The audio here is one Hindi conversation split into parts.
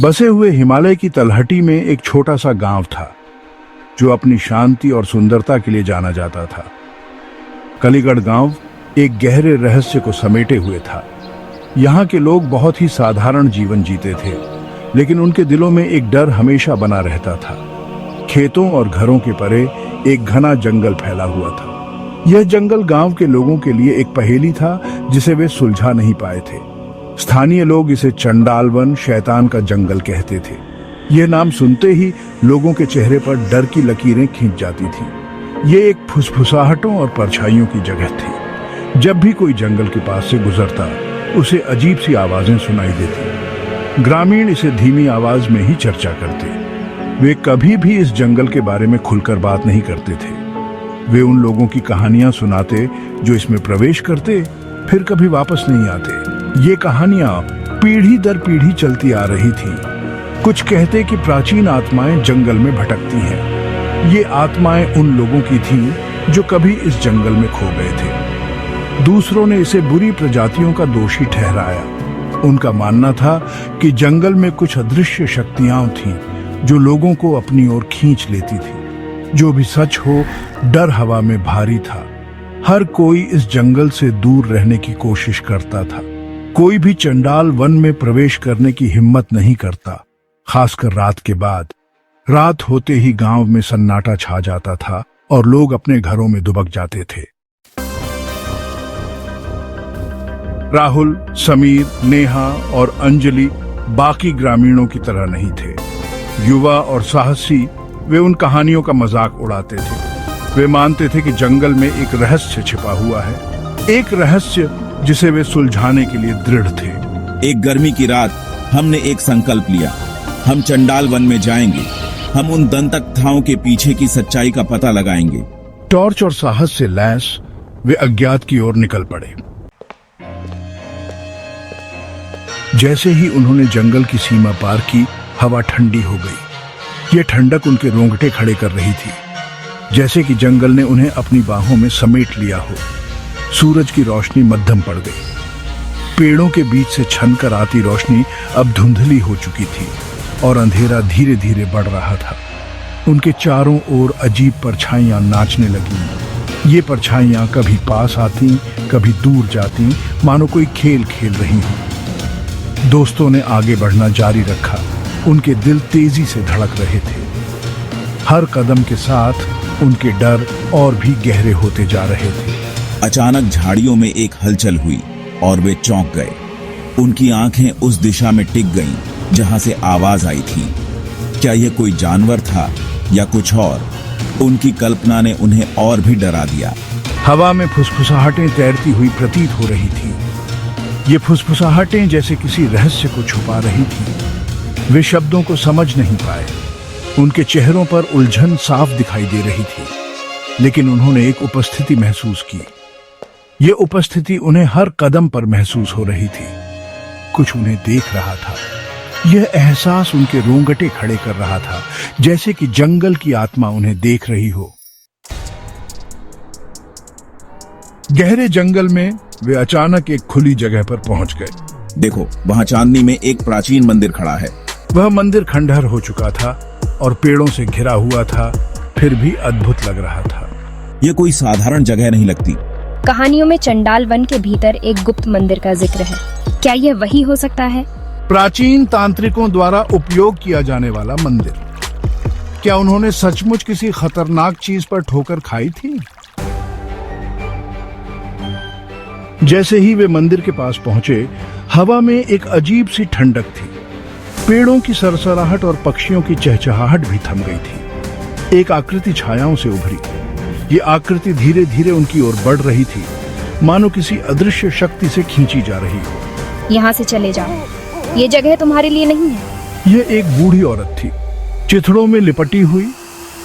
बसे हुए हिमालय की तलहटी में एक छोटा सा गांव था जो अपनी शांति और सुंदरता के लिए जाना जाता था। कलीगढ़ गांव एक गहरे रहस्य को समेटे हुए था। यहाँ के लोग बहुत ही साधारण जीवन जीते थे, लेकिन उनके दिलों में एक डर हमेशा बना रहता था। खेतों और घरों के परे एक घना जंगल फैला हुआ था। यह जंगल गांव के लोगों के लिए एक पहेली था जिसे वे सुलझा नहीं पाए थे। स्थानीय लोग इसे चंडाल वन, शैतान का जंगल कहते थे। यह नाम सुनते ही लोगों के चेहरे पर डर की लकीरें खींच जाती थी। ये एक फुसफुसाहटों और परछाइयों की जगह थी। जब भी कोई जंगल के पास से गुजरता, उसे अजीब सी आवाजें सुनाई देती। ग्रामीण इसे धीमी आवाज में ही चर्चा करते। वे कभी भी इस जंगल के बारे में खुलकर बात नहीं करते थे। वे उन लोगों की कहानियां सुनाते जो इसमें प्रवेश करते, फिर कभी वापस नहीं आते। ये कहानियां पीढ़ी दर पीढ़ी चलती आ रही थी। कुछ कहते कि प्राचीन आत्माएं जंगल में भटकती हैं। ये आत्माएं उन लोगों की थीं जो कभी इस जंगल में खो गए थे। दूसरों ने इसे बुरी प्रजातियों का दोषी ठहराया। उनका मानना था कि जंगल में कुछ अदृश्य शक्तियां थीं जो लोगों को अपनी ओर खींच लेती थी। जो भी सच हो, डर हवा में भारी था। हर कोई इस जंगल से दूर रहने की कोशिश करता था। कोई भी चंडाल वन में प्रवेश करने की हिम्मत नहीं करता, खासकर रात के बाद। रात होते ही गांव में सन्नाटा छा जाता था और लोग अपने घरों में दुबक जाते थे। राहुल, समीर, नेहा और अंजलि बाकी ग्रामीणों की तरह नहीं थे। युवा और साहसी, वे उन कहानियों का मजाक उड़ाते थे। वे मानते थे कि जंगल में एक रहस्य छिपा हुआ है, एक रहस्य जिसे वे सुलझाने के लिए दृढ़ थे। एक गर्मी की रात हमने एक संकल्प लिया। हम चंडाल वन में जाएंगे। हम उन दंतकथाओं के पीछे की सच्चाई का पता लगाएंगे। टॉर्च और साहस से लैस वे अज्ञात की ओर निकल पड़े। जैसे ही उन्होंने जंगल की सीमा पार की, हवा ठंडी हो गई। ये ठंडक उनके रोंगटे खड़े कर रही थी, जैसे कि जंगल ने उन्हें अपनी बाहों में समेट लिया हो। सूरज की रोशनी मध्यम पड़ गई। पेड़ों के बीच से छनकर आती रोशनी अब धुंधली हो चुकी थी और अंधेरा धीरे धीरे बढ़ रहा था। उनके चारों ओर अजीब परछाइयां नाचने लगीं। ये परछाइयां कभी पास आती, कभी दूर जाती, मानो कोई खेल खेल रही हो। दोस्तों ने आगे बढ़ना जारी रखा। उनके दिल तेजी से धड़क रहे थे। हर कदम के साथ उनके डर और भी गहरे होते जा रहे थे। अचानक झाड़ियों में एक हलचल हुई और वे चौंक गए। उनकी आंखें उस दिशा में टिक गईं जहां से आवाज आई थी। क्या यह कोई जानवर था या कुछ और? उनकी कल्पना ने उन्हें और भी डरा दिया। हवा में फुसफुसाहटें तैरती हुई प्रतीत हो रही थी। ये फुसफुसाहटें जैसे किसी रहस्य को छुपा रही थी। वे शब्दों को समझ नहीं पाए। उनके चेहरों पर उलझन साफ दिखाई दे रही थी, लेकिन उन्होंने एक उपस्थिति महसूस की। ये उपस्थिति उन्हें हर कदम पर महसूस हो रही थी। कुछ उन्हें देख रहा था। यह एहसास उनके रोंगटे खड़े कर रहा था, जैसे कि जंगल की आत्मा उन्हें देख रही हो। गहरे जंगल में वे अचानक एक खुली जगह पर पहुंच गए। देखो, वहां चांदनी में एक प्राचीन मंदिर खड़ा है। वह मंदिर खंडहर हो चुका था और पेड़ों से घिरा हुआ था, फिर भी अद्भुत लग रहा था। यह कोई साधारण जगह नहीं लगती। कहानियों में चंडाल वन के भीतर एक गुप्त मंदिर का जिक्र है। क्या यह वही हो सकता है? प्राचीन तांत्रिकों द्वारा उपयोग किया जाने वाला मंदिर। क्या उन्होंने सचमुच किसी खतरनाक चीज पर ठोकर खाई थी? जैसे ही वे मंदिर के पास पहुंचे, हवा में एक अजीब सी ठंडक थी। पेड़ों की सरसराहट और पक्षियों की चहचहाहट भी थम गई थी। एक आकृति छायाओं से उभरी। ये आकृति धीरे धीरे उनकी ओर बढ़ रही थी, मानो किसी अदृश्य शक्ति से खींची जा रही हो। यहाँ से चले जाओ, ये जगह तुम्हारे लिए नहीं है। यह एक बूढ़ी औरत थी, चिथड़ों में लिपटी हुई।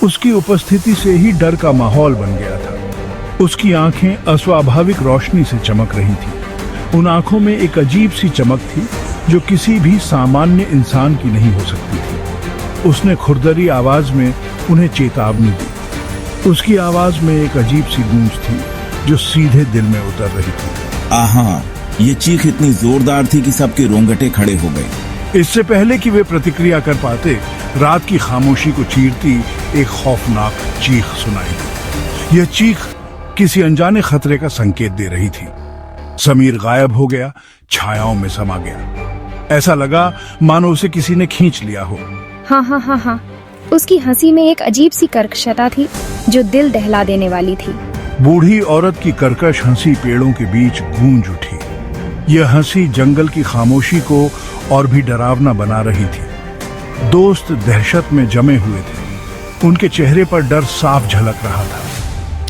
उसकी उपस्थिति से ही डर का माहौल बन गया था। उसकी आंखें अस्वाभाविक रोशनी से चमक रही थी। उन आंखों में एक अजीब सी चमक थी जो किसी भी सामान्य इंसान की नहीं हो सकती थी। उसने खुरदरी आवाज में उन्हें चेतावनी दी। उसकी आवाज में एक अजीब सी गूंज थी जो सीधे दिल में उतर रही थी। आहा, ये चीख इतनी जोरदार थी कि सबके रोंगटे खड़े हो गए। इससे पहले कि वे प्रतिक्रिया कर पाते, रात की खामोशी को चीरती एक खौफनाक चीख सुनाई। यह चीख किसी अनजाने खतरे का संकेत दे रही थी। समीर गायब हो गया, छायाओं में समा गया। ऐसा लगा मानो उसे किसी ने खींच लिया हो। हाँ हाँ हाँ हाँ, उसकी हंसी में एक अजीब सी कर्कशता थी जो दिल दहला देने वाली थी। बूढ़ी औरत की कर्कश हंसी पेड़ों के बीच गूंज उठी। यह हंसी जंगल की खामोशी को और भी डरावना बना रही थी। दोस्त दहशत में जमे हुए थे। उनके चेहरे पर डर साफ झलक रहा था।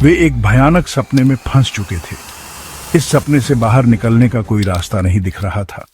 वे एक भयानक सपने में फंस चुके थे। इस सपने से बाहर निकलने का कोई रास्ता नहीं दिख रहा था।